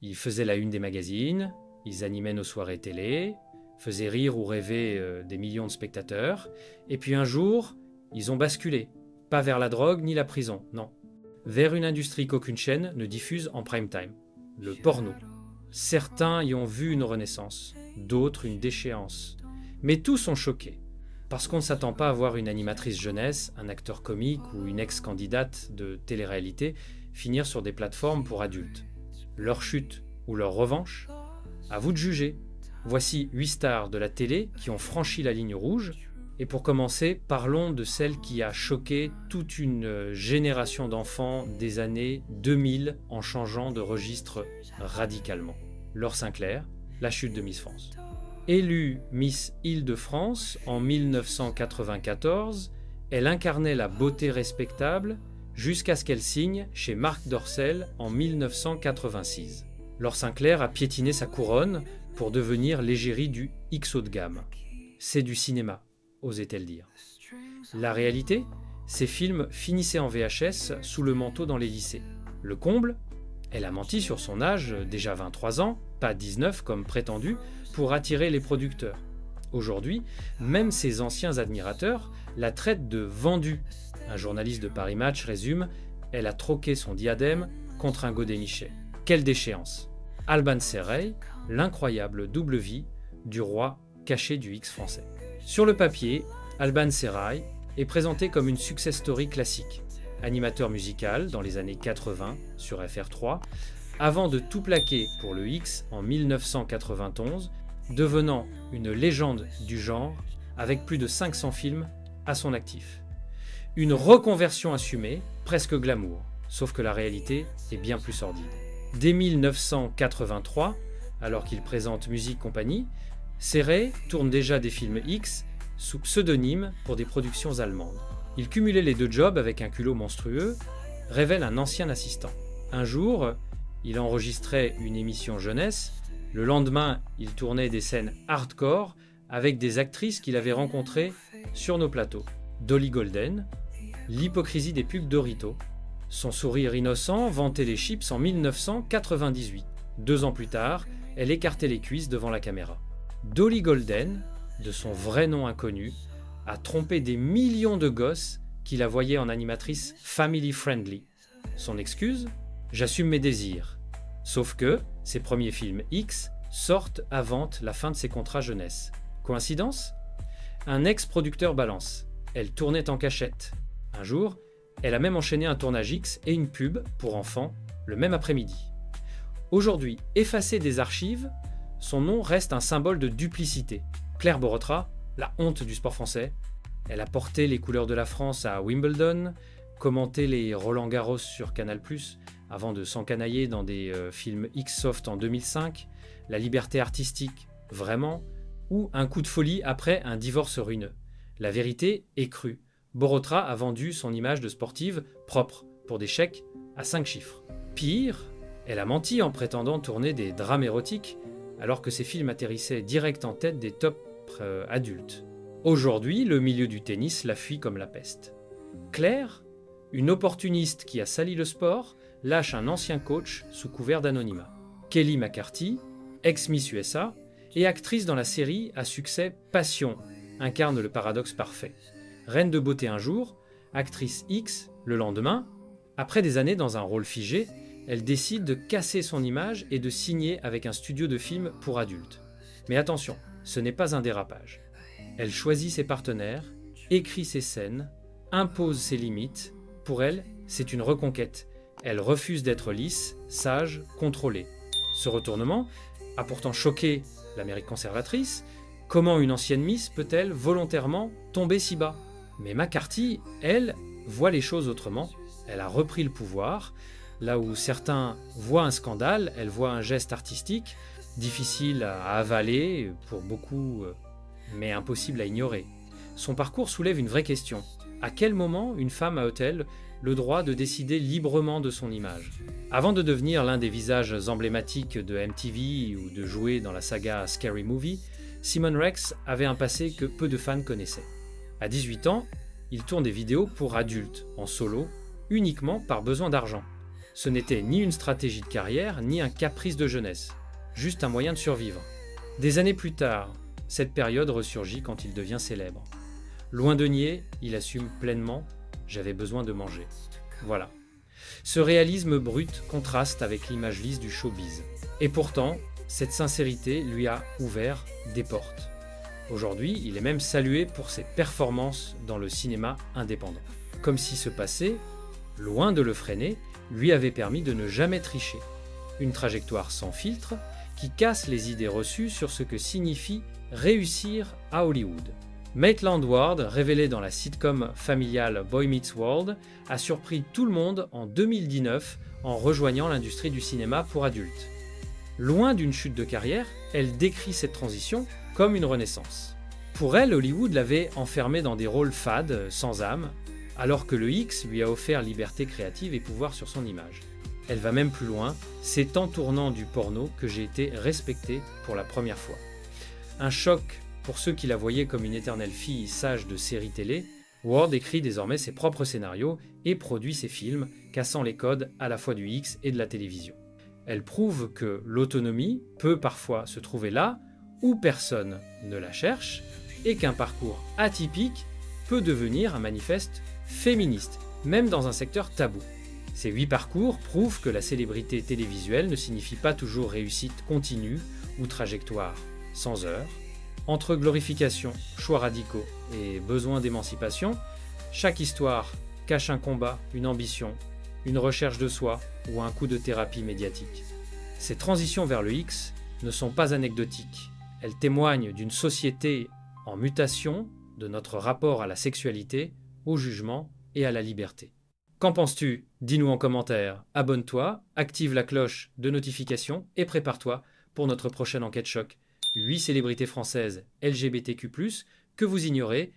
Ils faisaient la une des magazines, ils animaient nos soirées télé, faisaient rire ou rêver des millions de spectateurs. Et puis un jour, ils ont basculé. Pas vers la drogue ni la prison, non. Vers une industrie qu'aucune chaîne ne diffuse en prime time. Le porno. Certains y ont vu une renaissance, d'autres une déchéance. Mais tous sont choqués. Parce qu'on ne s'attend pas à voir une animatrice jeunesse, un acteur comique ou une ex-candidate de télé-réalité finir sur des plateformes pour adultes. Leur chute ou leur revanche? À vous de juger. Voici 8 stars de la télé qui ont franchi la ligne rouge. Et pour commencer, parlons de celle qui a choqué toute une génération d'enfants des années 2000 en changeant de registre radicalement. Laure Sinclair, la chute de Miss France. Élue Miss Île-de-France en 1994, elle incarnait la beauté respectable jusqu'à ce qu'elle signe chez Marc Dorcel en 1986. Laure Sinclair a piétiné sa couronne pour devenir l'égérie du X haut de gamme. C'est du cinéma, osait-elle dire. La réalité, ces films finissaient en VHS sous le manteau dans les lycées. Le comble, elle a menti sur son âge, déjà 23 ans, pas 19 comme prétendu, pour attirer les producteurs. Aujourd'hui, même ses anciens admirateurs la traitent de vendue. Un journaliste de Paris Match résume « Elle a troqué son diadème contre un godénichet ». Quelle déchéance! Alban Serey, l'incroyable double vie du roi caché du X français. Sur le papier, Alban Serey est présenté comme une success story classique. Animateur musical dans les années 80 sur FR3, avant de tout plaquer pour le X en 1991, devenant une légende du genre avec plus de 500 films à son actif. Une reconversion assumée, presque glamour, sauf que la réalité est bien plus sordide. Dès 1983, alors qu'il présente Musique Compagnie, Serey tourne déjà des films X sous pseudonyme pour des productions allemandes. Il cumulait les deux jobs avec un culot monstrueux, révèle un ancien assistant. Un jour, il enregistrait une émission jeunesse. Le lendemain, il tournait des scènes hardcore avec des actrices qu'il avait rencontrées sur nos plateaux. Dolly Golden, l'hypocrisie des pubs Dorito. Son sourire innocent vantait les chips en 1998. 2 ans plus tard, elle écartait les cuisses devant la caméra. Dolly Golden, de son vrai nom inconnu, a trompé des millions de gosses qui la voyaient en animatrice family friendly. Son excuse? J'assume mes désirs. Sauf que ses premiers films X sortent avant la fin de ses contrats jeunesse. Coïncidence? Un ex-producteur balance. Elle tournait en cachette. Un jour, elle a même enchaîné un tournage X et une pub pour enfants le même après-midi. Aujourd'hui, effacée des archives, son nom reste un symbole de duplicité. Claire Borotra, la honte du sport français. Elle a porté les couleurs de la France à Wimbledon, commenté les Roland-Garros sur Canal+, avant de s'encanailler dans des films X-Soft en 2005, La liberté artistique, vraiment, ou Un coup de folie après un divorce ruineux. La vérité est crue. Borotra a vendu son image de sportive propre pour des chèques à 5 chiffres. Pire, elle a menti en prétendant tourner des drames érotiques alors que ses films atterrissaient direct en tête des tops adultes. Aujourd'hui, le milieu du tennis la fuit comme la peste. Claire, une opportuniste qui a sali le sport, lâche un ancien coach sous couvert d'anonymat. Kelly McCarthy, ex-Miss USA et actrice dans la série à succès Passion, incarne le paradoxe parfait. Reine de beauté un jour, actrice X le lendemain, après des années dans un rôle figé, elle décide de casser son image et de signer avec un studio de films pour adultes. Mais attention, ce n'est pas un dérapage. Elle choisit ses partenaires, écrit ses scènes, impose ses limites. Pour elle, c'est une reconquête. Elle refuse d'être lisse, sage, contrôlée. Ce retournement a pourtant choqué l'Amérique conservatrice. Comment une ancienne Miss peut-elle volontairement tomber si bas? Mais McCarthy, elle, voit les choses autrement. Elle a repris le pouvoir. Là où certains voient un scandale, elle voit un geste artistique, difficile à avaler pour beaucoup, mais impossible à ignorer. Son parcours soulève une vraie question. À quel moment une femme a-t-elle le droit de décider librement de son image? Avant de devenir l'un des visages emblématiques de MTV ou de jouer dans la saga Scary Movie, Simon Rex avait un passé que peu de fans connaissaient. À 18 ans, il tourne des vidéos pour adultes, en solo, uniquement par besoin d'argent. Ce n'était ni une stratégie de carrière, ni un caprice de jeunesse, juste un moyen de survivre. Des années plus tard, cette période ressurgit quand il devient célèbre. Loin de nier, il assume pleinement « j'avais besoin de manger ». Voilà. Ce réalisme brut contraste avec l'image lisse du showbiz. Et pourtant, cette sincérité lui a ouvert des portes. Aujourd'hui, il est même salué pour ses performances dans le cinéma indépendant. Comme si ce passé, loin de le freiner, lui avait permis de ne jamais tricher. Une trajectoire sans filtre qui casse les idées reçues sur ce que signifie réussir à Hollywood. Maitland Ward, révélé dans la sitcom familiale Boy Meets World, a surpris tout le monde en 2019 en rejoignant l'industrie du cinéma pour adultes. Loin d'une chute de carrière, elle décrit cette transition comme une renaissance. Pour elle, Hollywood l'avait enfermée dans des rôles fades, sans âme, alors que le X lui a offert liberté créative et pouvoir sur son image. Elle va même plus loin, c'est en tournant du porno que j'ai été respectée pour la première fois. Un choc pour ceux qui la voyaient comme une éternelle fille sage de série télé, Ward écrit désormais ses propres scénarios et produit ses films, cassant les codes à la fois du X et de la télévision. Elle prouve que l'autonomie peut parfois se trouver là où personne ne la cherche et qu'un parcours atypique peut devenir un manifeste féministe, même dans un secteur tabou. Ces 8 parcours prouvent que la célébrité télévisuelle ne signifie pas toujours réussite continue ou trajectoire sans heurts. Entre glorification, choix radicaux et besoin d'émancipation, chaque histoire cache un combat, une ambition, une recherche de soi ou un coup de thérapie médiatique. Ces transitions vers le X ne sont pas anecdotiques. Elles témoignent d'une société en mutation, de notre rapport à la sexualité, au jugement et à la liberté. Qu'en penses-tu? Dis-nous en commentaire. Abonne-toi, active la cloche de notification et prépare-toi pour notre prochaine enquête choc. 8 célébrités françaises LGBTQ+, que vous ignorez